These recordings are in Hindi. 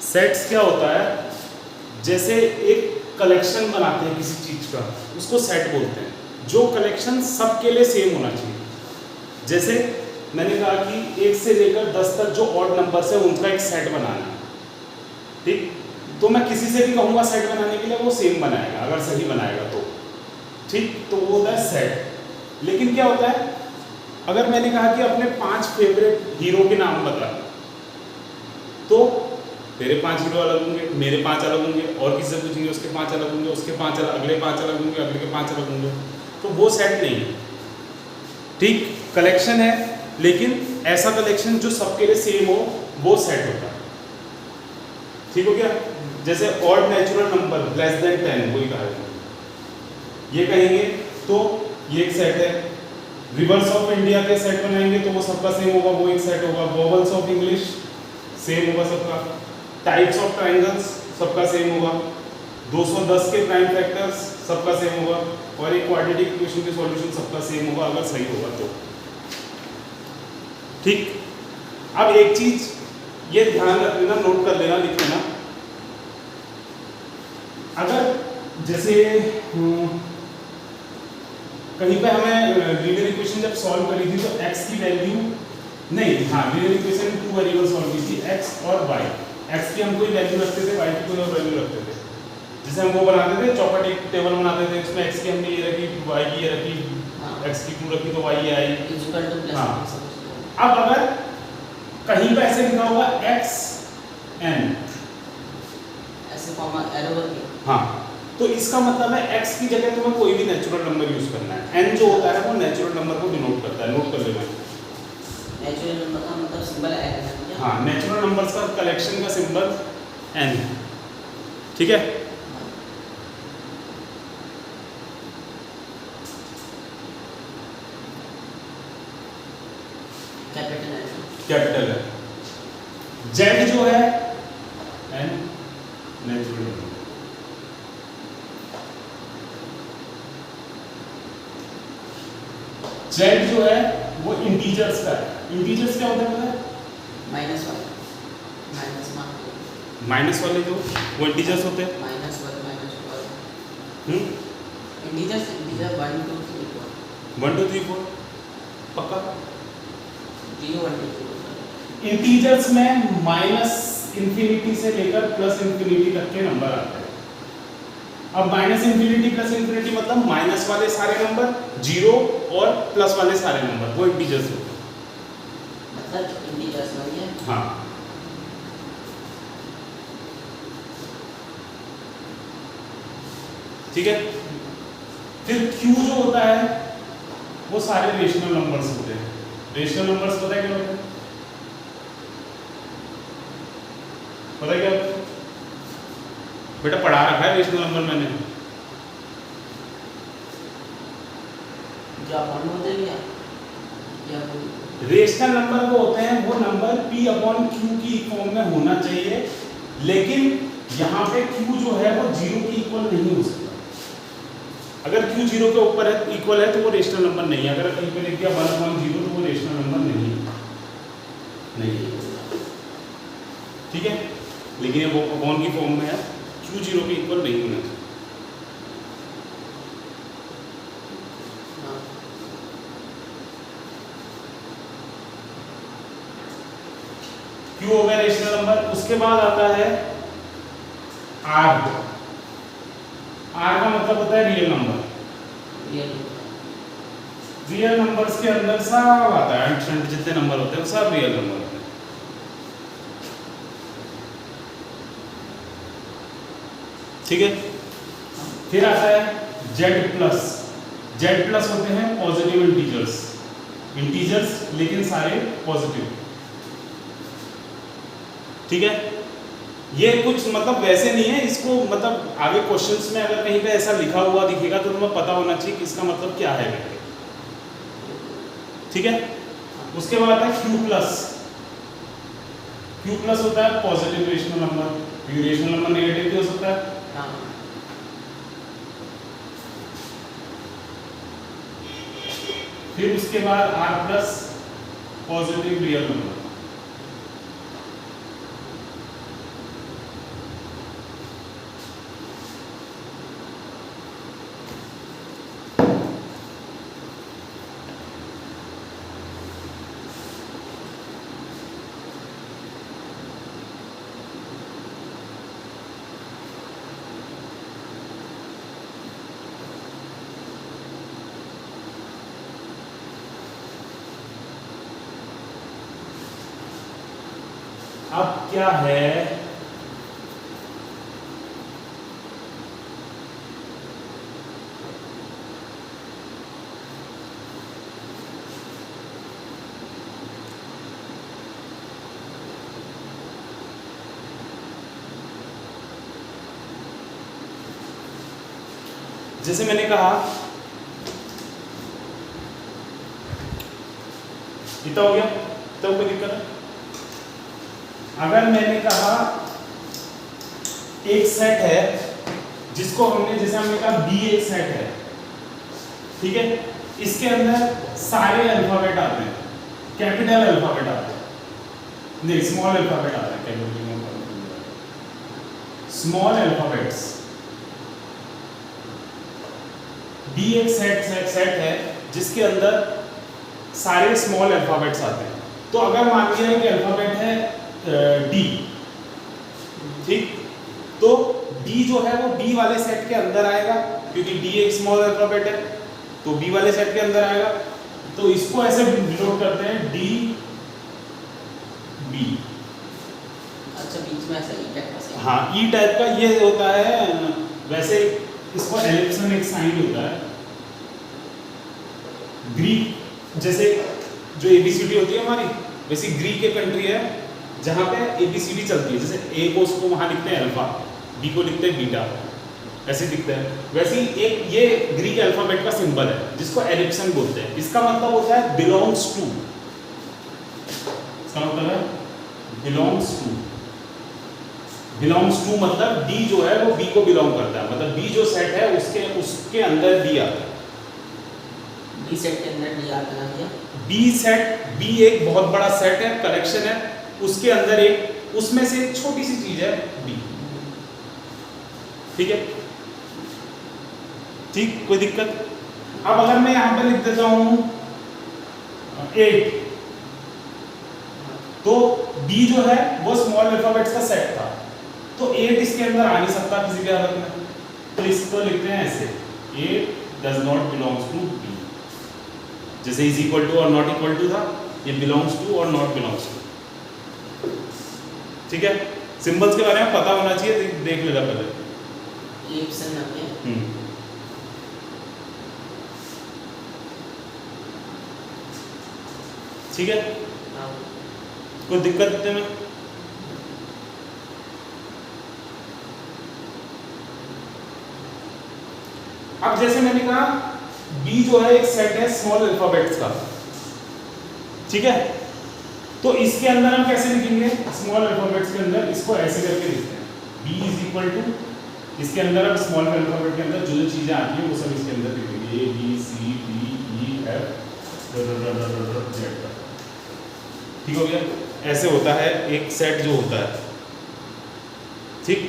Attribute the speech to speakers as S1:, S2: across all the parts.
S1: सेट्स क्या होता है, जैसे एक कलेक्शन बनाते हैं किसी चीज का, उसको सेट बोलते हैं, जो कलेक्शन सबके लिए सेम होना चाहिए। जैसे मैंने कहा कि 1 से लेकर 10 तक जो ऑड नंबर्स है उनका एक सेट बनाना है, ठीक। तो मैं किसी से भी कहूँगा सेट बनाने के लिए, वो सेम बनाएगा अगर सही बनाएगा तो, ठीक। तो वो होता है सेट। लेकिन क्या होता है, अगर मैंने कहा कि अपने 5 फेवरेट हीरो के नाम बता, तो तेरे 5 हीरो अलग होंगे, मेरे 5 अलग होंगे, और किसी से पूछेंगे उसके 5 अलग होंगे, उसके 5 अलग, अगले 5 अलग होंगे, अगले के 5 अलग होंगे, तो वो सेट नहीं है, ठीक। कलेक्शन है, लेकिन ऐसा कलेक्शन जो सबके लिए सेम हो, वो सेट होता है, ठीक हो गया। जैसे odd natural number less than 10, वही कहा है, ये कहेंगे तो ये एक सेट है। रिवर्स ऑफ इंडिया के सेट बनाएंगे तो वो सबका सेम होगा, वो एक सेट होगा। वोवल्स ऑफ इंग्लिश सेम होगा सबका। टाइप्स ऑफ ट्रायंगल्स सबका सेम होगा। 210 के प्राइम फैक्टर्स सबका सेम होगा, और एक क्वाड्रेटिक इक्वेशन के सॉल्यूशन सबका सेम होगा अगर सही होगा तो, ठीक। अब एक चीज ये ध्यान रख लेना, नोट कर लेना, लिख लेना, अगर जैसे कहीं पे हमें लीनियर इक्वेशन जब सॉल्व करी थी तो x की वैल्यू नहीं, हाँ लीनियर इक्वेशन 2 वेरिएबल सॉल्व की थी, x और y। x की हम कोई वैल्यू रखते थे, y की कोई और वैल्यू रखते थे। जैसे हम वो बनाते थे चौपट, एक टेबल बनाते थे, उसमें x की हमने ये रखी, y की ये रखी, x की 2 रखी तो y ये आई। हाँ, अब अगर कहीं पे ऐसे लिखा हुआ x n
S2: ऐसे कॉमा एरो करके,
S1: हाँ, तो इसका मतलब है x की जगह तुम्हें कोई भी नेचुरल नंबर यूज करना है। n जो होता है वो नेचुरल नंबर को डिनोट करता है, नोट कर लेना।
S2: नेचुरल नंबर का मतलब सिंबल n है क्या?
S1: हाँ, नेचुरल नंबर्स का कलेक्शन का सिंबल n है, ठीक है। कैपिटल है। z जो है n नेचुरल नंबर। z जो है वो इंटीजर्स का है। इंटीजर्स क्या होता है?
S2: माइनस वाले,
S1: माइनस वाले जो वो इंटीजर्स होते हैं।
S2: माइनस वन इंटीजर्स, इंटीजर 1 2 3 4
S1: 1 2 3 4 पक्का।
S2: 0 1 2 3
S1: इंटीजर्स में माइनस इंफिनिटी से लेकर प्लस इंफिनिटी तक के नंबर आते हैं। अब माइनस इंफिनिटी प्लस इंफिनिटी मतलब माइनस वाले सारे नंबर, 0 और प्लस वाले सारे नंबर, वो इंटीजर्स होते हैं।
S2: मतलब इंटीजर्स नहीं है।
S1: हाँ, ठीक है। फिर Q जो होता है वो सारे रेशनल नंबर्स होते हैं। रेशनल नंबर्स पता है क्या होते हैं? पता है क्या होता है? बेटा पढ़ा रखा है रेशनल नंबर मैंने।
S2: क्या फॉर्म होते हैं क्या
S1: रेशनल नंबर वो होते हैं, वो नंबर p/q की फॉर्म में होना चाहिए, लेकिन यहाँ पे q जो है वो 0 के इक्वल नहीं हो सकता। अगर q 0 के ऊपर है, इक्वल है, तो वो रेशनल नंबर नहीं है। अगर कहीं पे लिख दिया 1/0 तो वो रेशनल नंबर नहीं है, ठीक है। लेकिन ये वो अपॉन की फॉर्म में है, q 0 के इक्वल नहीं होना चाहिए। Q हो गया रेशनल नंबर। उसके बाद आता है R। R का मतलब होता है रियल नंबर। रियल नंबर्स के अंदर सब आता है, अंश जितने नंबर होते हैं वो सब रियल नंबर होते हैं, ठीक है। फिर आता है Z+। Z+ होते हैं पॉजिटिव इंटीजर्स, इंटीजर्स लेकिन सारे पॉजिटिव, ठीक है। ये कुछ मतलब वैसे नहीं है, इसको मतलब आगे क्वेश्चंस में अगर कहीं पे ऐसा लिखा हुआ दिखेगा तो तुम्हें पता होना चाहिए कि इसका मतलब क्या है, ठीक है। उसके बाद आता है Q+। Q+ होता है positive rational number. Rational number negative भी हो सकता है। फिर उसके बाद R+ पॉजिटिव रियल नंबर। अब क्या है, जैसे मैंने कहा इतना हो गया, तो कोई दिक्कत है? अगर मैंने कहा एक सेट है जिसको हमने, जैसे हमने कहा बी एक सेट है, ठीक है, इसके अंदर सारे अल्फाबेट आते हैं, कैपिटल अल्फाबेट आते हैं, नहीं स्मॉल अल्फाबेट आता है, कैपिटल स्मॉल अल्फाबेट्स। बी एक सेट है जिसके अंदर सारे स्मॉल अल्फाबेट्स आते हैं। तो अगर मान लिया कि अल्फाबेट है डी, ठीक, तो डी जो है वो बी वाले सेट के अंदर आएगा, क्योंकि डी एक स्मॉल अल्फाबेट है, तो बी वाले सेट के अंदर आएगा। तो इसको ऐसे डिनोट करते हैं डी बी।
S2: अच्छा, बीच में ऐसा ई टाइप का साइन।
S1: हाँ, ई टाइप का ये होता है। वैसे इसको एलिप्स में एक साइन होता है। ग्रीक जैसे जो एबीसीडी होती है हमारी, वैसे ग्रीक एक कंट्री है जहाँ पे एबीसीडी चलती है। जैसे ए को उसको वहाँ लिखते हैं अल्फा, बी को लिखते हैं बीटा, ऐसे दिखता है। वैसे ही एक ये ग्रीक अल्फाबेट का सिंबल है जिसको एलिप्सन बोलते हैं। इसका मतलब होता है बिलोंग्स टू। इसका मतलब है बिलोंग्स टू। बिलोंग्स टू मतलब डी जो है वो बी को बिलोंग करता है, मतलब बी जो सेट है उसके अंदर डी आता है।
S2: बी सेट के अंदर डी आता है क्या?
S1: बी सेट, बी एक बहुत बड़ा सेट है, कलेक्शन है, उसके अंदर एक, उसमें से एक छोटी सी चीज है डी। ठीक है, ठीक, कोई दिक्कत? अब अगर मैं यहां पर लिख देता हूं 8, तो बी जो है वो स्मॉल अल्फाबेट्स का सेट था, तो 8 इसके अंदर आ नहीं सकता किसी भी हालत में। तो इसको लिखते हैं ऐसे, 8 does not belongs to be. जैसे इज इक्वल टू और नॉट इक्वल टू था, ये बिलोंग्स टू और नॉट बिलोंग्स टू। ठीक है, सिंबल्स के बारे में पता होना चाहिए, देख लेगा पहले।
S2: एलिप्सन आ गया।
S1: ठीक है,
S2: हाँ।
S1: कोई दिक्कत है में? अब जैसे मैंने कहा बी जो है एक सेट है स्मॉल अल्फाबेट्स का, ठीक है, तो इसके अंदर हम कैसे लिखेंगे? स्मॉल अल्फाबेट्स के अंदर इसको ऐसे करके लिखते हैं, बी इज इक्वल टू, इसके अंदर अब स्मॉल अल्फाबेट के अंदर जो जो चीजें आती हैं वो सब इसके अंदर लिखेंगे, A B C D E F Z. ठीक हो गया? ऐसे होता है एक सेट जो होता है, ठीक।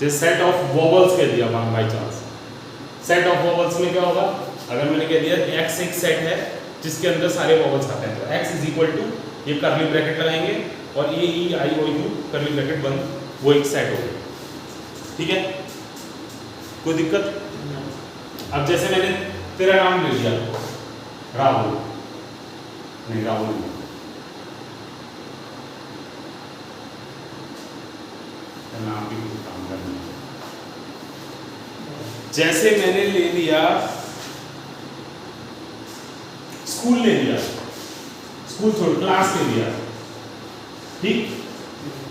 S1: जैसे सेट ऑफ वोवल्स कह दिया by chance, set of vowels में क्या होगा? अगर मैंने कह दिया x एक सेट है जिसके अंदर सारे वोवल्स आते हैं, तो x इज इक्वल टू, ये कर्ली ब्रैकेट लगाएंगे और ए ई आई ओ यू कर्ली ब्रैकेट बंद, वो एक सेट हो गया। ठीक है, कोई दिक्कत? अब जैसे मैंने तेरा नाम ले लिया राहुल, नहीं राहुल नहीं, नाम भी कुछ काम करना है। जैसे मैंने ले लिया स्कूल, ले लिया स्कूल, छोड़ क्लास ले लिया, ठीक।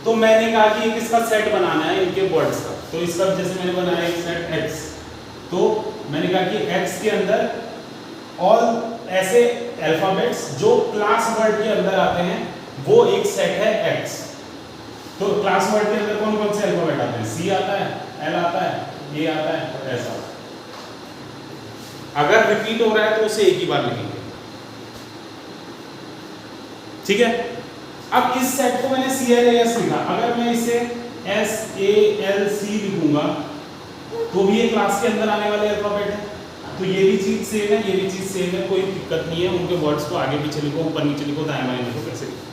S1: तो मैंने कहा कि एक इसका सेट बनाना है इनके वर्ड्स का, तो इसका जैसे मैंने बनाया एक सेट x, तो मैंने कहा कि x के अंदर ऑल ऐसे अल्फाबेट्स जो क्लास वर्ड के अंदर आते हैं वो एक सेट है x। तो क्लास वर्ड के अंदर कौन कौन से अल्फाबेट आते हैं? C आता है, L आता है, A आता है, ऐसा। अगर रिपीट हो रहा है तो उसे एक ही बार लिखेंगे, ठीक है। अब इस सेट को मैंने CLAS लिखा, अगर मैं इसे SALC लिखूंगा तो भी ये क्लास के अंदर आने वाले अल्फाबेट है, तो ये भी चीज सेम है, ये भी चीज सेम है, कोई दिक्कत नहीं है। उनके वर्ड्स को आगे पीछे लिखो, ऊपर नीचे लिखो, दाएं बाएं लिखो, कैसे लिखो,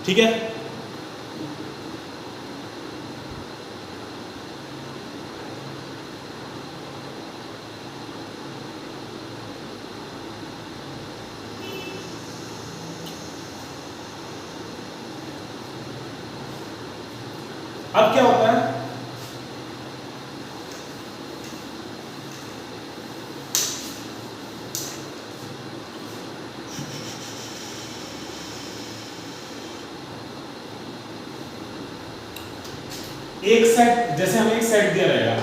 S1: ठीक है। अब क्या होता है, एक सेट, जैसे हमें एक सेट दिया रहेगा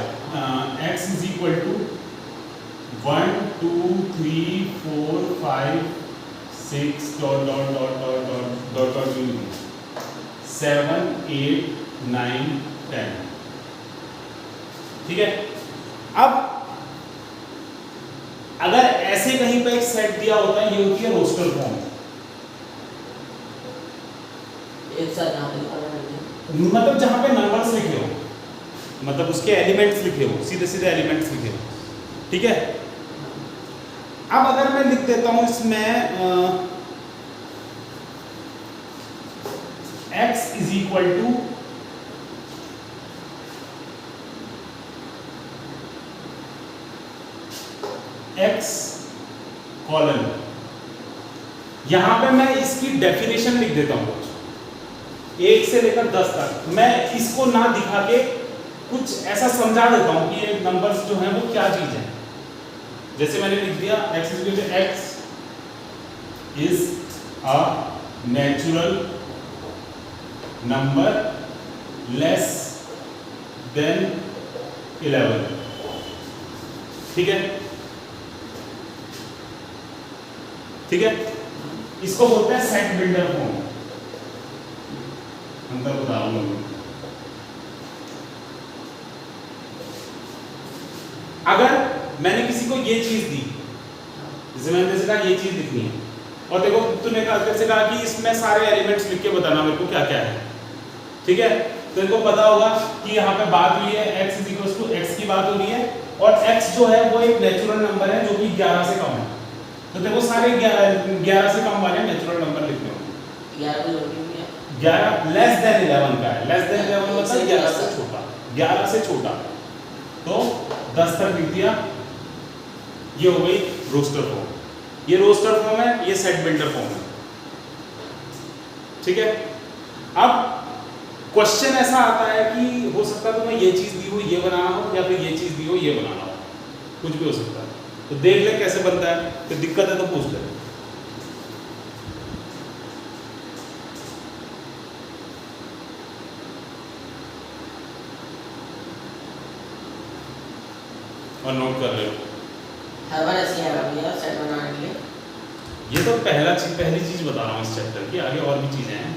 S1: x is equal to 1 2 3 4 5 6 dot dot dot dot dot dot dot 7 8 9 10, ठीक है। अब अगर ऐसे कहीं पे एक सेट दिया होता है, ये होती है रोस्टर फॉर्म।
S2: एक साथ यहाँ पे लिखा है,
S1: मतलब जहां पे नंबर्स लिखे हो, मतलब उसके एलिमेंट्स लिखे हो, सीधे सीधे एलिमेंट्स लिखे हो, ठीक है। अब अगर मैं लिख देता हूं इसमें x is equal to x colon, यहां पे मैं इसकी डेफिनेशन लिख देता हूं 1 से लेकर 10 तक। मैं इसको ना दिखा के कुछ ऐसा समझा देता हूं कि ये नंबर्स जो हैं वो क्या चीज है। जैसे मैंने लिख दिया x is a natural number less than 11, ठीक है, ठीक है। इसको बोलते हैं सेट बिल्डर फॉर्म। अंदर बता रहा हूं, अगर मैंने किसी को ये चीज दी, जैसे मैंने जैसे कहा ये चीज लिखनी है, और देखो तूने जैसे कहा कि इसमें सारे एलिमेंट्स लिख के बताना मेरे को क्या क्या है, ठीक है। तो इनको पता होगा कि यहाँ पे बात हुई है x is equal to x की बात हो रही है, और x जो है वो एक नेचुरल नंबर है जो कि 11 से कम है। तो देखो सारे 11 से कम वाले नेचुरल नंबर लिखने होंगे। 11 लेस देन 11 का है, लेस देन 11 मतलब 11 से छोटा, 11 से छोटा, तो 10 तक लिख दिया। ये हो गई रोस्टर फॉर्म, ये रोस्टर फॉर्म है, ये सेट बिल्डर फॉर्म है, ठीक है। अब क्वेश्चन ऐसा आता है कि हो सकता है तुम्हें ये चीज दी हो ये बनाना हो, या फिर ये चीज दी हो ये बनाना हो, कुछ भी हो सकता है। तो देख ले कैसे बनता है, तो दिक्कत है तो पूछ ले। और नोट कर ले,
S2: हर बार ऐसे आएगा भैया सेट बनाने के लिए।
S1: ये तो पहली चीज बता रहा हूँ इस चैप्टर की, आगे और भी चीजें हैं।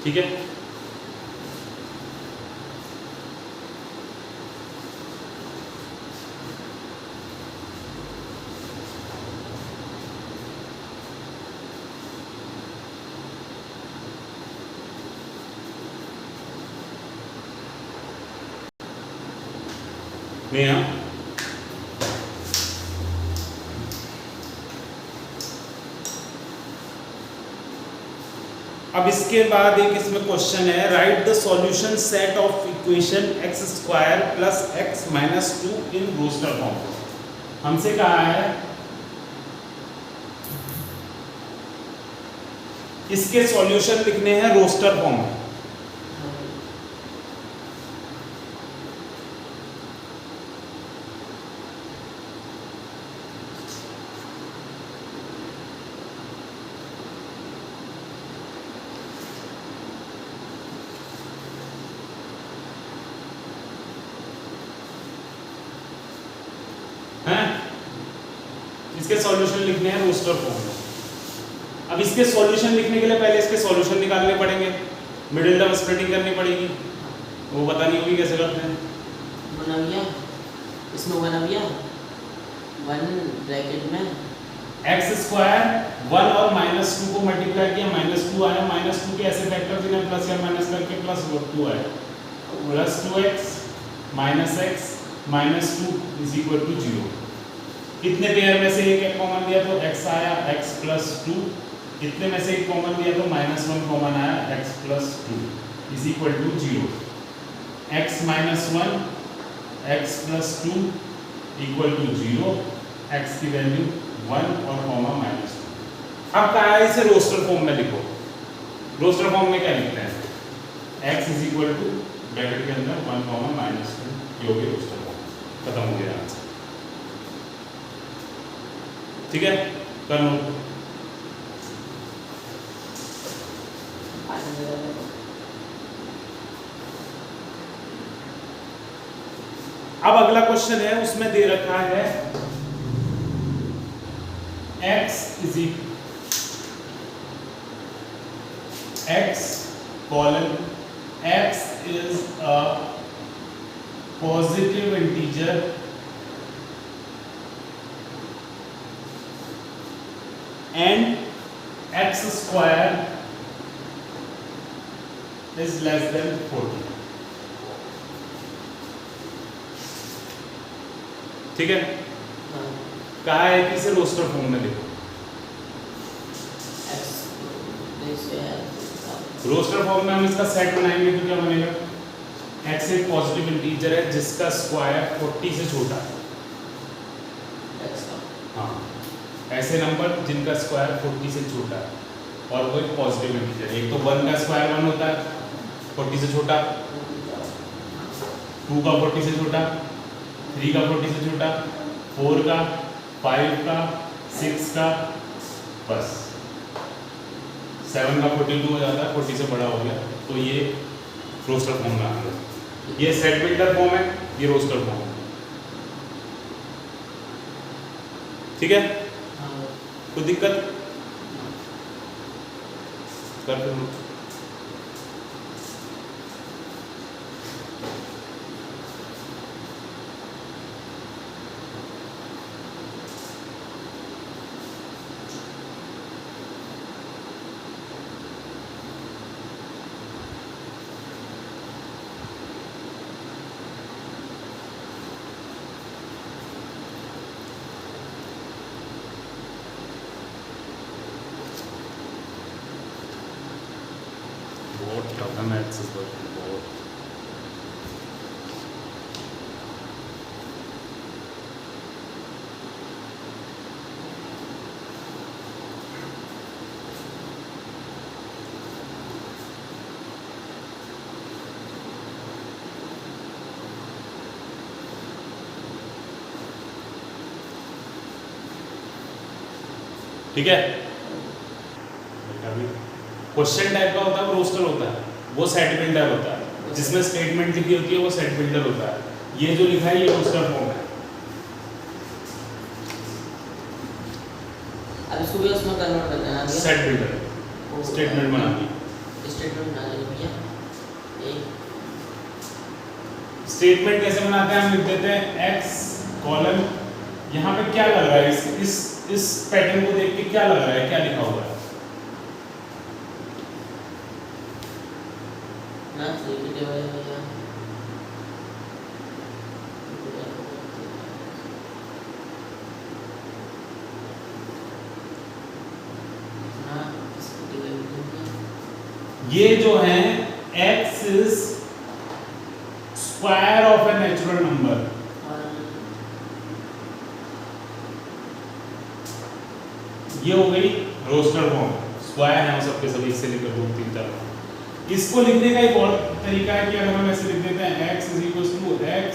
S1: ठीक है, नेहा अब इसके बाद एक इसमें क्वेश्चन है, right the solution set of equation x square plus x minus 2 in roster form. हमसे कहा है इसके सॉल्यूशन लिखने हैं रोस्टर फॉर्म में। इसके सॉल्यूशन लिखने हैं रोस्टर फॉर्म में। अब इसके सॉल्यूशन लिखने के लिए पहले इसके सॉल्यूशन निकालने पड़ेंगे, मिडिल टर्म स्प्लिटिंग करनी पड़ेगी, वो बतानी होगी कैसे करते हैं।
S2: बनाविया इसमें बनाविया 1 ब्रैकेट में
S1: x स्क्वायर 1 और माइनस 2 को मल्टीप्लाई किया, माइनस 2 आया, माइनस 2 के ऐसे फैक्टर जिन्हें प्लस या माइनस करके प्लस 2 आया, plus 2x minus x minus 2 is equal to 0। कितने पेयर में से एक कॉमन दिया तो x आया, x प्लस 2 कितने में से एक कॉमन लिया तो -1 कॉमन आया, x + 2 is equal to 0। x - 1 x + 2 equal to 0, x की वैल्यू 1 और कॉमा -2। अब कहा है इसे रोस्टर फॉर्म में लिखो। रोस्टर फॉर्म में क्या लिखते हैं, x is equal to bracket के अंदर 1 कॉमा -2, ये हो गया रोस्टर फॉर्म, खत्म हो गया आंसर। ठीक है, कर लो। अब अगला क्वेश्चन है, उसमें दे रखा है x colon x is a positive integer and x square is less than 40। ठीक है, कहा है कि इसे रोस्टर फॉर्म में लिखो। रोस्टर फॉर्म में हम इसका सेट बनाएंगे तो क्या बनेगा, x एक पॉजिटिव इंटीजर है जिसका स्क्वायर 40 से छोटा है। हाँ, ऐसे नंबर जिनका स्क्वायर 40 से छोटा है और वो एक पॉजिटिव इंटीजर। एक तो 1 का स्क्वायर 1 होता है 40 से छोटा, 2 का 40 से छोटा, 3 का 40 से छोटा, 4 का, 5 का, 6 का, बस 7 का 42 हो जाता है, 40 से बड़ा हो गया, तो ये रोस्टर फॉर्म में आ गया। ये सेट बिल्डर फॉर्म है, ये रोस्टर फॉर्म है। ठीक है, कोई दिक्कत कर दो। Maths is working board. ठीक है, क्वेश्चन टाइप का होता है, वो रोस्टर होता है, वो सेट बिल्डर होता है, जिसमें स्टेटमेंट लिखी होती है वो सेट बिल्डर होता है। ये जो लिखा है ये रोस्टर फॉर्म है।
S2: अब इसको भी उसमें कन्वर्ट कर देना है,
S1: सेट बिल्डर स्टेटमेंट बनानी,
S2: स्टेटमेंट बना देंगे भैया।
S1: स्टेटमेंट कैसे बनाते हैं, हम लिख देते हैं x कॉलन, यहाँ पे क्या लग रहा है, इस पैटर्न को देख के क्या लग रहा है, क्या लिखा हुआ है
S2: ना, रिपीटेबल है भैया।
S1: ये जो है x is square of a natural number, ये हो गई रोस्टर फॉर्म। स्क्वायर है सबके सभी, इससे लेकर 2 3 तक। इसको लिखने का एक और तरीका है कि अगर हम ऐसे लिख देते हैं x is equals to x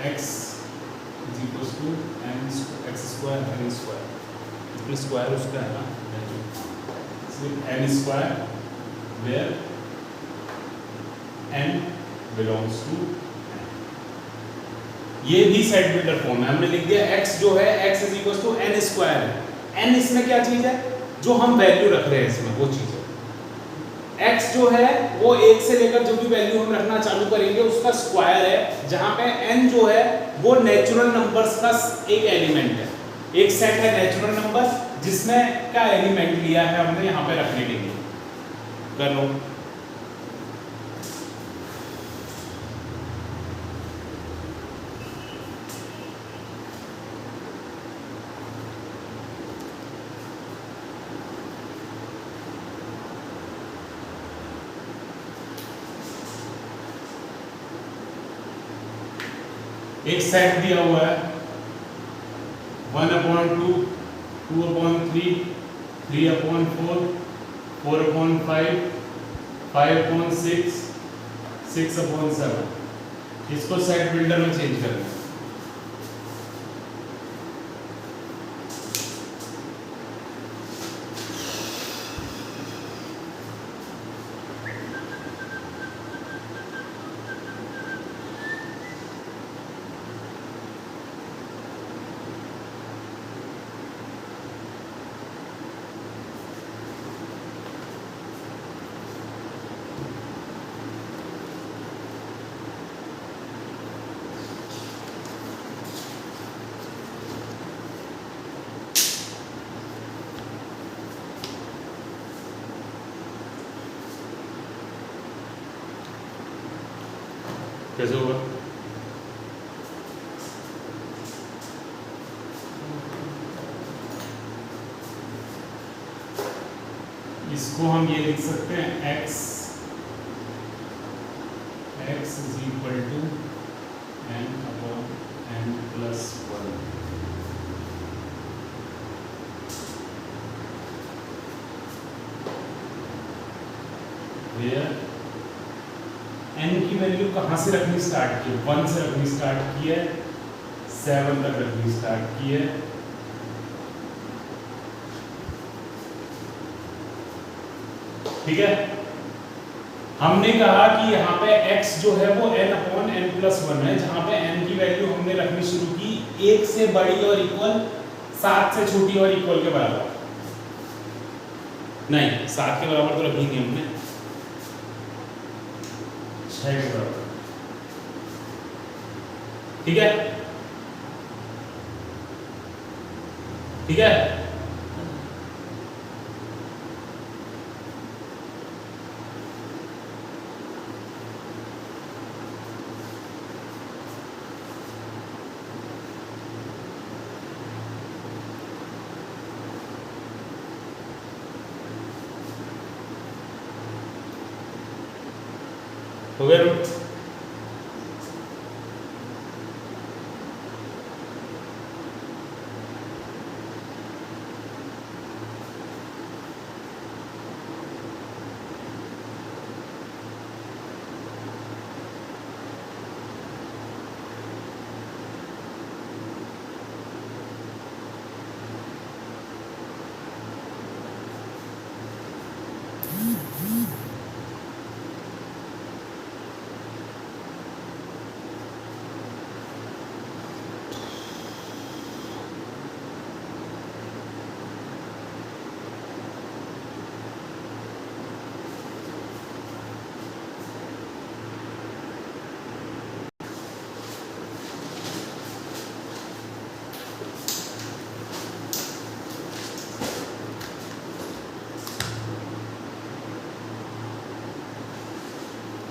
S1: is equals to x square n square, इसमें स्क्वायर उसका है ना, n square where n belongs to n। ये भी सेट बिल्डर फॉर्म है। हमने लिख दिया x जो है x is equals to n square है। n इसमें क्या चीज है, जो हम वैल्यू रख रहे हैं इसमें वो चीज है। x जो है वो 1 से लेकर जो भी वैल्यू हम रखना चालू करेंगे उसका स्क्वायर है, जहां पे n जो है वो नेचुरल नंबर्स का एक एलिमेंट है। एक सेट है नेचुरल नंबर जिसमें क्या एलिमेंट लिया है हमने यहाँ पे रखने के लिए। कर लो। एक सेट दिया हुआ है 1/2, 2/3, 3/4, 4/5, 5/6, 6/7। इसको सेट बिल्डर में चेंज करना है। कैसे होगा? इसको हम ये लिख सकते हैं x is equal to n/n+1। n की वैल्यू कहाँ से रखनी स्टार्ट की? 1 से रखनी स्टार्ट की है, 7 तक रखनी स्टार्ट की है। ठीक है, हमने कहा कि यहाँ पे x जो है वो n/n+1 है, जहां पे n की वैल्यू हमने रखनी शुरू की 1 से बड़ी और इक्वल, 7 से छोटी और इक्वल के बराबर। नहीं, 7 के बराबर तो रखी नहीं हमने, 6 के बराबर। ठीक है, ठीक है। हो गया रूट?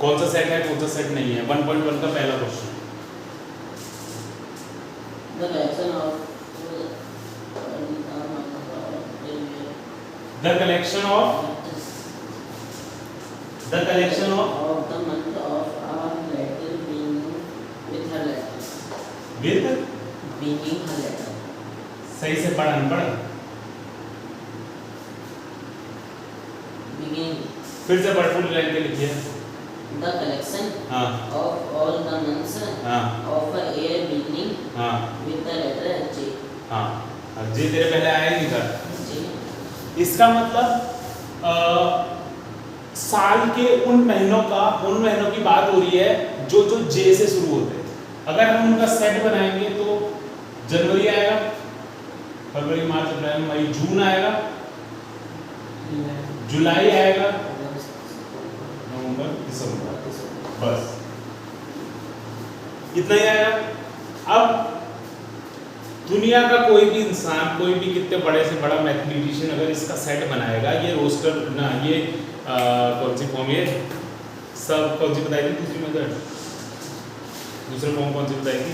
S1: कौन सा सेट है, कौन सा सेट नहीं है? 1.1 का पहला question.
S2: The collection of
S1: The collection of the
S2: the month of our letter being with her letter.
S1: with
S2: Being her letter.
S1: सही से पढ़, अनपढ़।
S2: Beginning.
S1: फिर से पढ़, फुल लाइन पे लिखिए।
S2: The collection
S1: हाँ
S2: of all the months
S1: हाँ
S2: of a year beginning
S1: हाँ
S2: with the letter J.
S1: हाँ। जी तेरे पहले आया नहीं था।
S2: J.
S1: इसका मतलब साल के उन महीनों की बात हो रही है जो जे से शुरू होते हैं। अगर हम उनका सेट बनाएंगे तो जनवरी आएगा, फरवरी, मार्च, अप्रैल, मई, जून आएगा, जुलाई आएगा, नवंबर, दिसंबर, बस इतना ही आएगा। अब दुनिया का कोई भी इंसान, कोई भी कितने बड़े से बड़ा मैथमेटिशियन अगर इसका सेट बनाएगा, ये रोस्टर ना, ये कौन सी फॉर्म, ये सब कौन सी बताई थी दूसरी मेथड, दूसरे फॉर्म कौन सी बताई थी?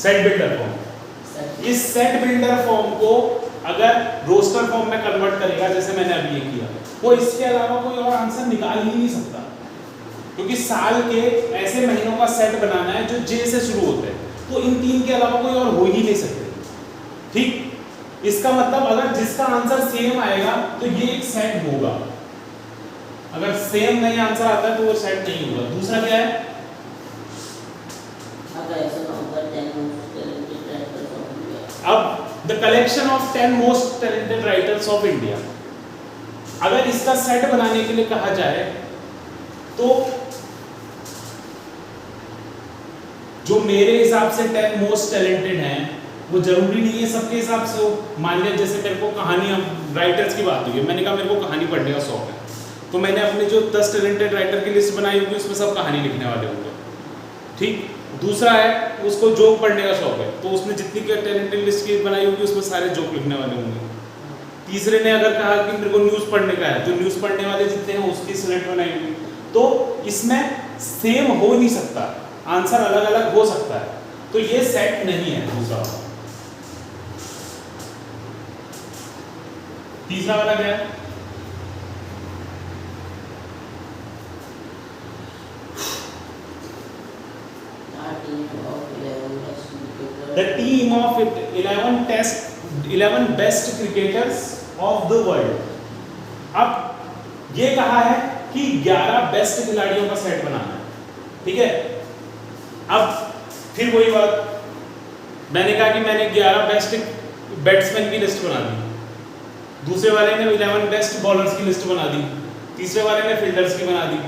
S1: Set builder form. इस सेट बिल्डर फॉर्म को अगर रोस्टर फॉर्म में कन्वर्ट करेगा, जैसे मैंने अभी ये किया, वो इसके अलावा कोई और आंसर निकाल ही नहीं सकता। क्योंकि साल के ऐसे महीनों का सेट बनाना है जो जे से शुरू होते हैं, तो इन तीन के अलावा कोई और हो ही नहीं सकते। ठीक, इसका मतलब अगर जिसका आंसर सेम आएगा तो ये एक सेट होगा, अगर सेम नहीं आंसर आता तो वो सेट नहीं होगा। दूसरा क्या है? अब the collection of 10 most talented writers of India, अगर इसका सेट बनाने के लिए कहा जाए तो जो मेरे हिसाब से 10 मोस्ट टैलेंटेड हैं वो जरूरी नहीं है सबके हिसाब से हो। मान लिया जैसे मेरे को कहानियां राइटर्स की बात हुई है, मैंने कहा मेरे को कहानी पढ़ने का शौक है, तो मैंने अपने जो 10 टैलेंटेड राइटर की लिस्ट बनाई होगी उसमें सब कहानी लिखने वाले होंगे। ठीक, दूसरा है उसको जोक पढ़ने का शौक है, तो उसने जितनी टैलेंटेड लिस्ट की बनाई होगी उसमें सारे जोक लिखने वाले होंगे। तीसरे ने अगर कहा कि मेरे को न्यूज़ पढ़ने का है, तो न्यूज़ पढ़ने वाले जितने हैं उसकी सिलेक्ट बनाई होगी। तो इसमें सेम हो नहीं सकता, आंसर अलग अलग हो सकता है, तो ये सेट नहीं है दूसरा वाला। तीसरा वाला क्या है? The team of 11 best cricketers of the world. अब ये कहा है कि 11 बेस्ट खिलाड़ियों का सेट बनाना है, ठीक है। अब फिर वही बात, मैंने कहा कि मैंने 11 बेस्ट बैट्समैन की लिस्ट बना दी, दूसरे वाले ने 11 बेस्ट बॉलर्स की लिस्ट बना दी, तीसरे वाले ने फील्डर्स की बना दी,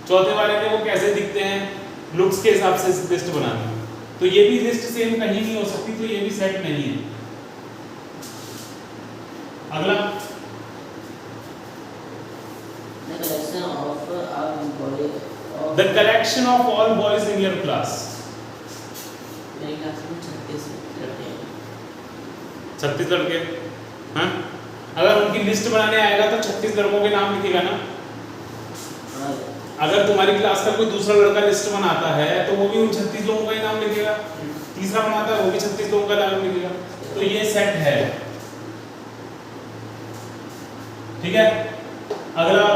S1: चौथे वाले ने वो कैसे दिखते हैं लुक्स के हिसाब से लिस्ट बना दी। तो ये भी लिस्ट सेम कहीं नहीं हो सकती, तो ये भी सेट नहीं है। अगला, the collection of all boys in your class.
S2: मेरी क्लास में
S1: 36 लड़के, हाँ, अगर उनकी लिस्ट बनाने आएगा तो 36 लड़कों के नाम लिखेगा ना। अगर तुम्हारी क्लास का कोई दूसरा लड़का लिस्ट बनाता है तो वो भी उन 36 लोगों का ही नाम लिखेगा, तीसरा बनाता है वो भी 36 लोगों का नाम लिखेगा, तो ये सेट है, ठीक है। अगला,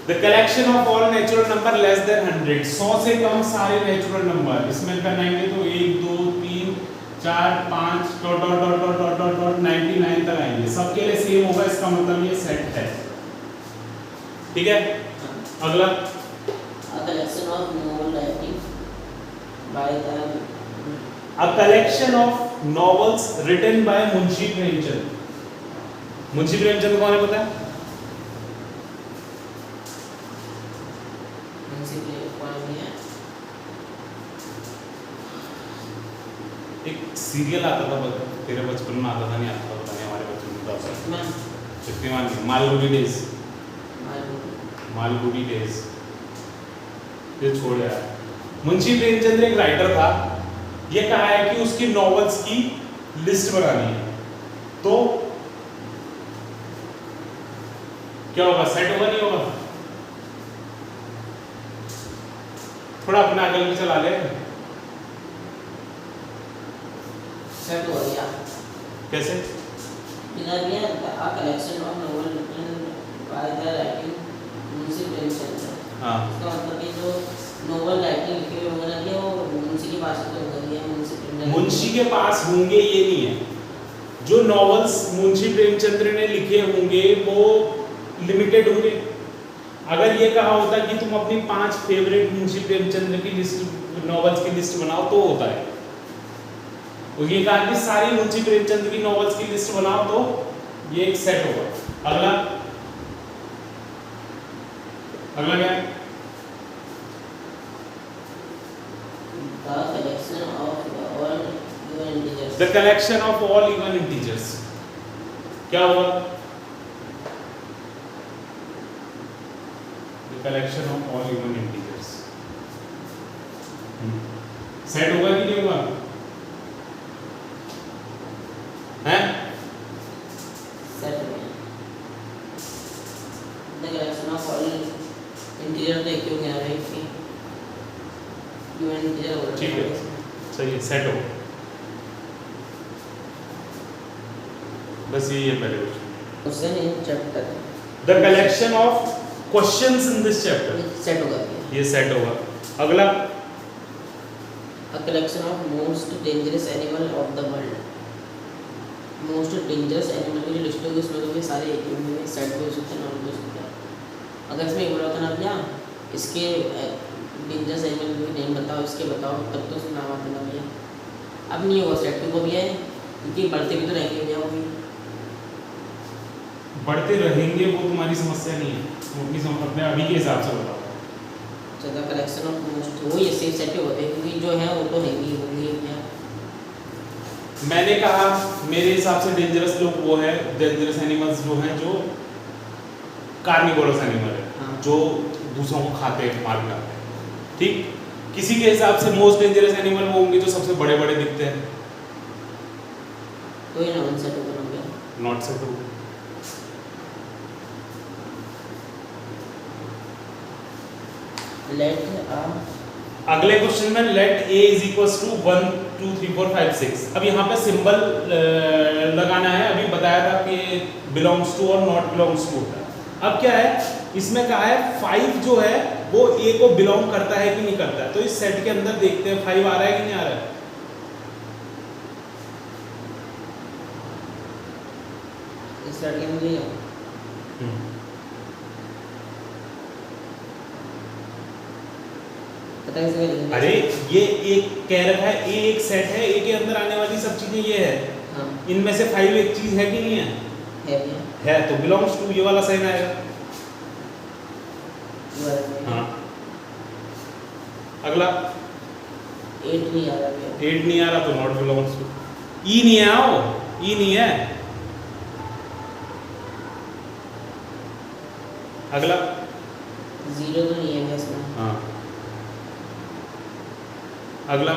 S1: the collection of all natural number less than 100, 100 से कम सारे नेचुरल नंबर। इसमें बनाएंगे तो 1 2 3 4 5 dot dot dot dot dot dot dot 99 तक आएंगे, सबके लिए सेम होगा, इसका मतलब ये सेट है, ठीक है। अगला, a collection of novels written by Munshi Premchand. Munshi Premchand कौन है पता है? एक सीरियल आता था, तेरे बचपन में आता था, नहीं आता था, पता नहीं हमारे बचपन में आता था, शक्तिमान नहीं, मालगुडी डेज, मालगुडी डेज, ये छोड़ यार। मुंशी प्रेमचंद एक राइटर था, ये कहा है कि उसकी नॉवेल्स की लिस्ट बनानी है, तो क्या होगा, सेट होगा नहीं होगा? थोड़ा अपना अकल में चला ले।
S2: सेट हो गया
S1: कैसे?
S2: बिना दिया a collection of novel written by the writing Munshi Premchand.
S1: हाँ,
S2: इसका मतलब ये जो नोवेल राइटिंग लिखे हुए होंगे ना, वो मुंशी की भाषा में होंगे, मुंशी प्रेमचंद
S1: मुंशी के पास होंगे ये नहीं है, जो नॉवेल्स मुंशी प्रेमचंद ने लिखे होंगे वो लिमिटेड होंगे। अगर ये कहा होता कि तुम अपनी 5 फेवरेट मुंशी प्रेमचंद की लिस्ट, नॉवेल्स की लिस्ट बनाओ, तो होता है। तो ये कहा कि सारी मुंशी प्रेमचंद की नॉवेल्स की लिस्ट बनाओ, तो ये एक सेट होगा। अगला, अगला क्या है? The collection of all even integers। क्या होगा? The collection of all even integers set होगा कि नहीं होगा? हैं?
S2: सेट हो गया। The collection of all integer तो एक ही हो गया है, कि यूएन इंटीजर हो गया,
S1: ठीक है, सही है, सेट हो। बस यही है पहले question.
S2: Question in chapter
S1: the collection of questions in this chapter,
S2: set होगा
S1: ये सेट होगा। अगला,
S2: a collection of most dangerous animal of the world. Most dangerous animal की जो लिस्ट होगी उसमें तो भी सारे एक ही होंगे, सेट भी हो सकते हैं, नॉन भी हो सकते हैं। अगर इसमें एक बोला होता ना भैया इसके डेंजरस एनिमल के नेम बताओ, इसके बताओ, तब तो उसमें नाम आता ना भैया। अब नहीं होगा सेट टू को भी है, क्योंकि बढ़ते भी तो रहेंगे भैया वो भी।
S1: बढ़ते रहेंगे वो तुम्हारी समस्या नहीं है, तुम अपने अभी के हिसाब से बताओ।
S2: द कलेक्शन ऑफ मोस्ट वो ये सेफ सेट होते हैं, क्योंकि जो है वो तो है ही होंगे भैया।
S1: मैंने कहा मेरे हिसाब से डेंजरस लोग वो है, डेंजरस एनिमल्स जो हैं जो कार्निवोरस एनिमल है,
S2: हाँ।
S1: जो दूसरों को खाते हैं, मार खाते हैं, ठीक। किसी के हिसाब से मोस्ट डेंजरस एनिमल वो होंगे जो सबसे बड़े बड़े दिखते हैं,
S2: तो ये नॉन सेट होगा ना भैया।
S1: नॉट सेट होगा।
S2: लेट
S1: अगले क्वेश्चन में let a is equals to 1 2 3 4 5 6। अब यहाँ पे सिंबल लगाना है, अभी बताया था कि बिलोंग्स टू और नॉट बिलोंग्स टू होता है। अब क्या है, इसमें कहा है 5 जो है वो a को बिलोंग करता है कि नहीं करता है, तो इस सेट के अंदर देखते हैं 5 आ रहा है कि नहीं आ रहा है।
S2: इस सेट के अंदर लिया पता है इसमें।
S1: अरे ये एक कह रखा है a एक सेट है, a के अंदर आने वाली सब चीजें ये है,
S2: हाँ
S1: इनमें से 5 एक चीज है कि नहीं है,
S2: है भैया।
S1: है, तो बिलोंग्स टू ये वाला सही आएगा। हाँ अगला
S2: 8 नहीं आ रहा भैया।
S1: 8 नहीं आ रहा तो नॉट बिलोंग्स टू। ई नहीं है, आओ ई नहीं है। अगला
S2: 0 तो नहीं है भैया इसमें।
S1: हाँ अगला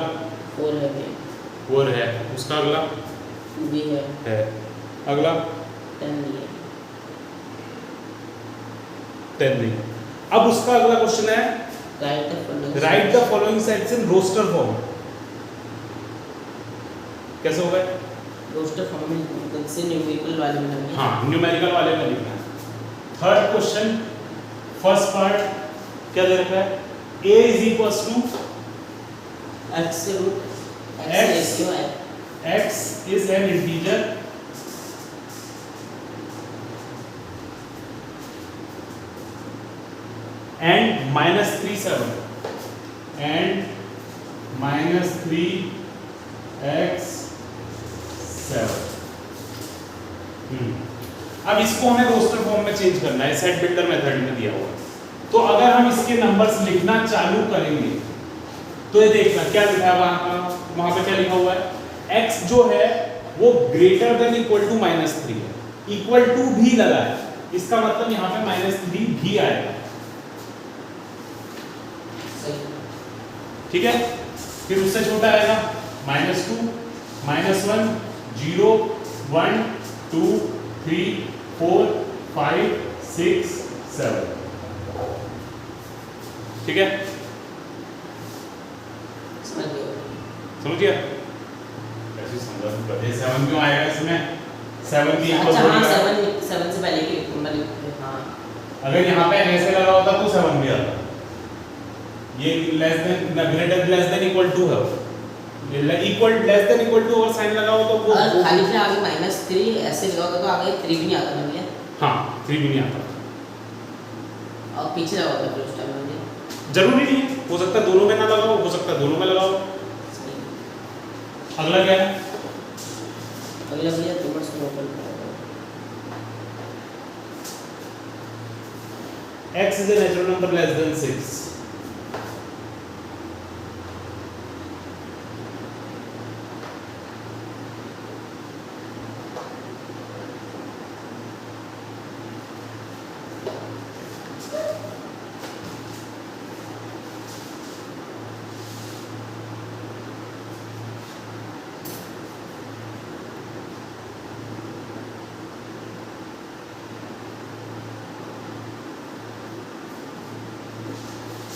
S2: 4 है भैया।
S1: 4 है, उसका अगला
S2: भी
S1: है। अगला
S2: 10 नहीं है।
S1: 10 नहीं। अब उसका अगला क्वेश्चन है right the following sets in roster form. कैसे होगा?
S2: रोस्टर फॉर्म में मतलब से न्यूमेरिकल वाले में लिखना है।
S1: हाँ न्यूमेरिकल वाले में लिखना है। थर्ड क्वेश्चन फर्स्ट पार्ट क्या दे रखा है, a is equals to
S2: x से रूट x
S1: X
S2: रेशियो है।
S1: x is an integer and -3 7 and -3x 7। अब इसको हमें रोस्टर फॉर्म में चेंज करना है, सेट बिल्डर मेथड में दिया हुआ है। तो अगर हम इसके नंबर्स लिखना चालू करेंगे तो ये देखना क्या लिखा है वहां पे क्या लिखा हुआ है, x जो है वो ग्रेटर देन इक्वल टू -3 है, इक्वल टू भी लगा है, इसका मतलब यहाँ पे -3 भी आएगा।
S2: सही
S1: ठीक है, फिर उससे छोटा आएगा -2 -1 0 1 2 3 4 5 6 7। ठीक है,
S2: समझ गए।
S1: समझ गया? ऐसे समझा तो 7 क्यों आएगा इसमें, 7 भी इक्वल
S2: अच्छा हाँ
S1: होगा।
S2: 7 से पहले की नंबर लिखते हैं। हाँ
S1: अगर यहाँ पे ऐसे लगा होता तो 7 भी आता, ये less than greater less than equal to है, equal less than equal to और साइन लगा हो तो वो
S2: और खाली से आगे -3 ऐसे लगा होगा तो आगे 3 भी नहीं आता ना भैया।
S1: हाँ 3 भी नहीं आता।
S2: और पीछे लगा होता है फिर उस टाइम में।
S1: जरूरी नहीं है, हो सकता है दोनों में ना लगाओ, हो सकता है दोनों में लगाओ। अगला क्या है,
S2: अगला भैया नंबर्स को ओपन करो।
S1: x is a natural number less than 6।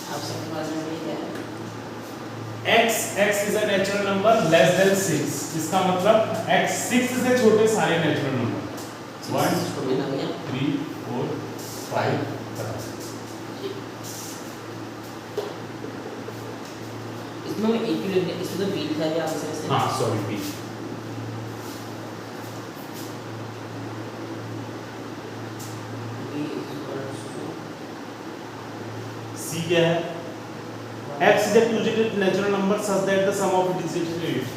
S2: आप सबके पास में ये क्या है?
S1: x is a natural number less than 6, इसका मतलब x 6 से छोटे सारे नेचुरल नंबर। 1
S2: मिला गया
S1: 3 4 5
S2: इसमें इक्विलिब्रियम इसमें तो बीट था क्या आंसर से
S1: हाँ सॉरी बी सी क्या है x is a two-digit natural number such that the sum of its digits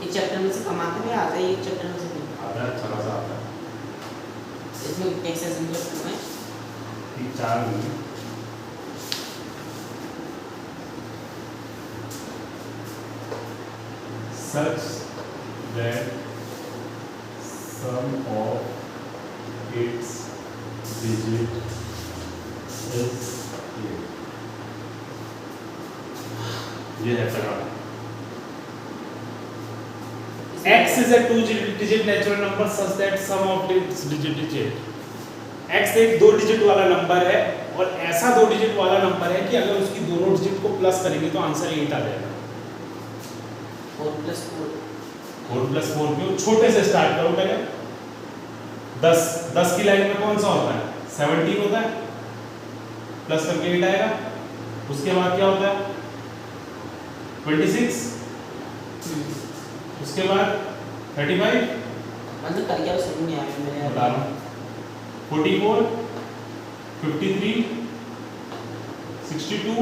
S2: एक चैप्टर में से कमाते हुए आता है एक चैप्टर में से नहीं
S1: आता है अच्छा खासा आता है
S2: इसमें कितने एक्सरसाइज करना है
S1: ठीक 4 नहीं such that sum of its digit is ये है पहला x is a two-digit natural number such that sum of its digit is 8 x एक 2 डिजिट वाला नंबर है और ऐसा 2 डिजिट वाला नंबर है कि अगर उसकी दोनों डिजिट को प्लस करेंगे तो आंसर 8 आ जाएगा
S2: 4 + 4
S1: 4 + 4 क्यों छोटे से स्टार्ट करो पहले 10 10 की लाइन में कौन सा होता है 17 होता है प्लस करके 8 आएगा उसके बाद क्या होता है 26 उसके बाद 35
S2: मतलब कर क्या समझ नहीं आया मेरे
S1: बता रहा हूँ 44 53 62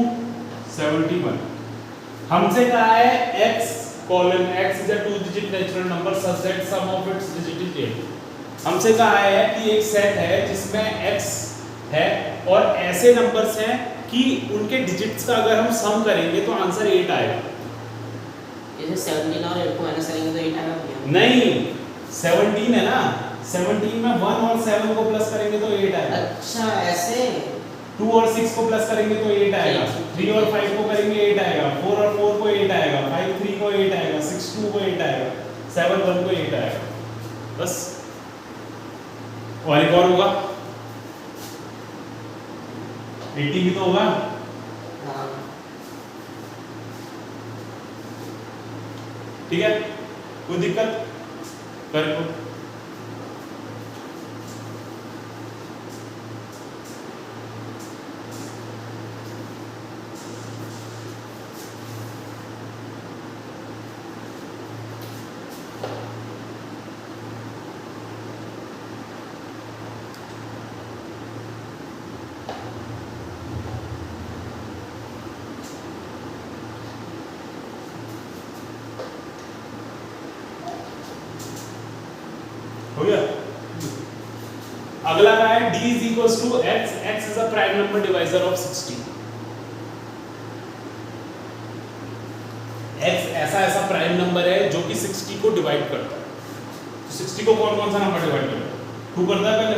S1: 71 हमसे कहा है x colon x is a two digit natural number such that sum of its digit is 8 हमसे कहा है कि एक सेट है जिसमें x है और ऐसे नंबर्स हैं कि उनके डिजिट्स का अगर हम सम करेंगे तो आंसर 8 आएगा
S2: जैसे 17 और 8 को माइनस करेंगे तो 8 आएगा भैया
S1: नहीं 17 है ना 17 में 1 और 7 को प्लस करेंगे तो 8 आएगा
S2: अच्छा ऐसे
S1: 2 और 6 को प्लस करेंगे तो 8 आएगा 3 और 5 को करेंगे 8 आएगा 4 और 4 को 8 आएगा 5 3 को 8 आएगा 6 2 को 8 आएगा 7 1 को 8 आएगा बस और एक और होगा 80 भी तो होगा
S2: हाँ
S1: ठीक है कोई दिक्कत कर को हो गया अगला क्या है d is equals to x x is a prime number divisor of 60 x ऐसा प्राइम नंबर है जो कि 60 को डिवाइड करता है तो 60 को कौन कौन सा नंबर डिवाइड करता है 2 करता है पहले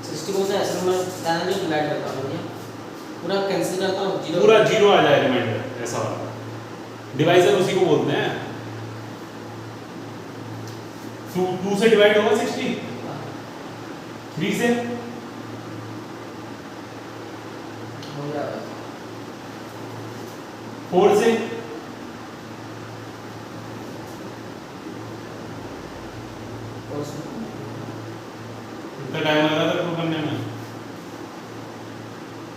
S2: 60 को से ऐसा नंबर दाना जो डिवाइड करता हूं मैं पूरा कैंसिल करता हूं जीरो
S1: पूरा जीरो आ जाए रिमाइंडर ऐसा वाला डिवाइजर उसी को बोलते हैं 2 से डिवाइड होगा 60 3 से
S2: हो गया
S1: 4 से
S2: और से
S1: कितना टाइम लगा था इसको करने में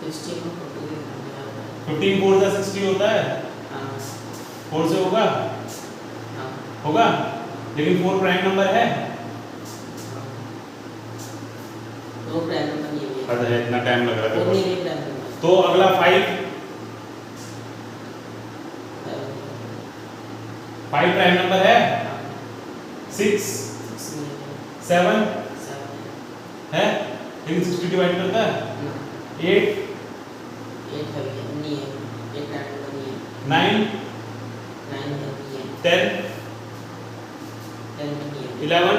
S2: 60 को 40 करना है
S1: 15 4 से 60 होता है
S2: हां
S1: 4 से होगा
S2: हां
S1: होगा लेकिन 4 प्राइम नंबर है
S2: दो प्राइम नंबर नहीं है
S1: पता है इतना टाइम लग रहा
S2: और
S1: है
S2: नहीं है प्राइम नंबर
S1: तो अगला 5 प्राइम नंबर है 6 7 है लेकिन 60 डिवाइड करता है 8 9 10 11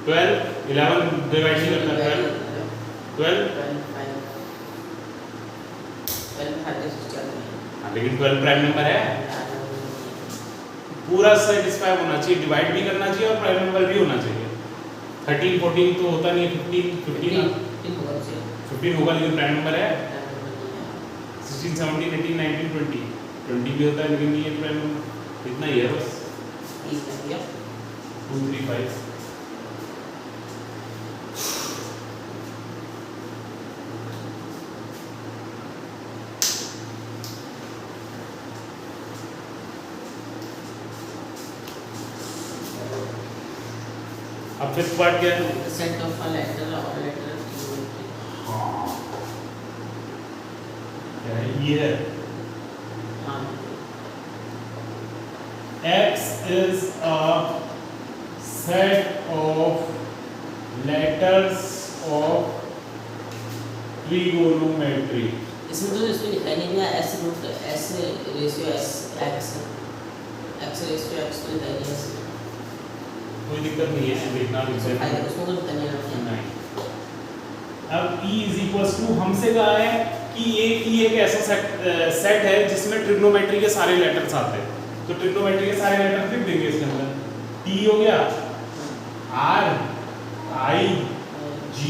S1: 12 11 डिवाइड नहीं करता 12 हाँ, लेकिन 12 प्राइम नंबर है पूरा सेटिस्फाई होना चाहिए डिवाइड भी करना चाहिए और प्राइम नंबर भी होना चाहिए 13 14 तो होता नहीं है 15 होगा लेकिन प्राइम नंबर है 16 17 18 19 20 20 भी होता है लेकिन ये प्राइम नंबर इतना ही है बस
S2: इज या
S1: 2 3 5 अब फिफ्थ पार्ट क्या है?
S2: सेट ऑफ अ लेटर और लेटर
S1: हाँ क्या है ये है
S2: हाँ
S1: X is a set of letters of trigonometry.
S2: इसमें तो इसमें लिखा नहीं है s root s ratio s x ratio x तो लिखा नहीं है
S1: कोई दिक्कत नहीं है देखना भी
S2: इसमें फायदा उसमें तो लिखा नहीं है
S1: नहीं। अब E इज इक्वल्स टू हमसे कहा है कि ये E एक ऐसा सेट है जिसमें ट्रिग्नोमेट्री के सारे लेटर्स आते हैं, तो ट्रिग्नोमेट्री के सारे लेटर्स लिख देंगे इसके अंदर। T हो गया, R I G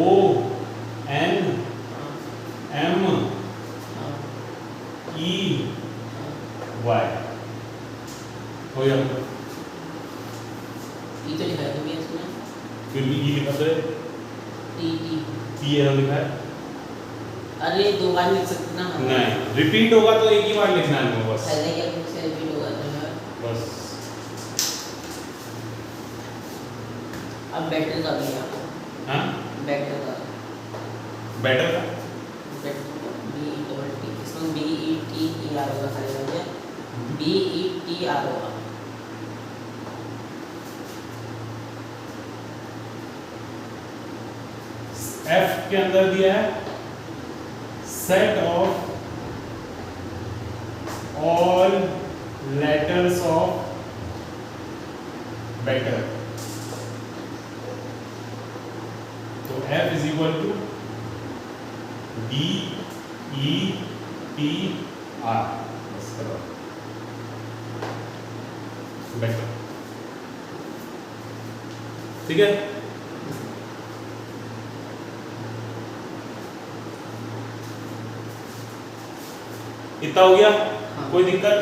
S1: O N M E Y हो गया।
S2: ई तो लिखा है तो भी इसमें
S1: फिर भी E लिखा तो है,
S2: टी टी
S1: T यहाँ लिखा है
S2: अरे दो बार लिख सकते ना हम
S1: नहीं, रिपीट होगा तो एक ही बार लिखना है हमें बस।
S2: पहले क्या कुछ से रिपीट होगा तो
S1: बस
S2: अब बेटर का भी यहाँ
S1: हाँ
S2: बेटर का
S1: बेटर का
S2: better B E double T इसमें B E T E R होगा खाली हो गया बी ई टी आर होगा
S1: F के अंदर दिया है set of all letters of better, तो F is equal to B E T R बस करो बेटर, ठीक है। इतना हो गया
S2: हाँ।
S1: कोई दिक्कत?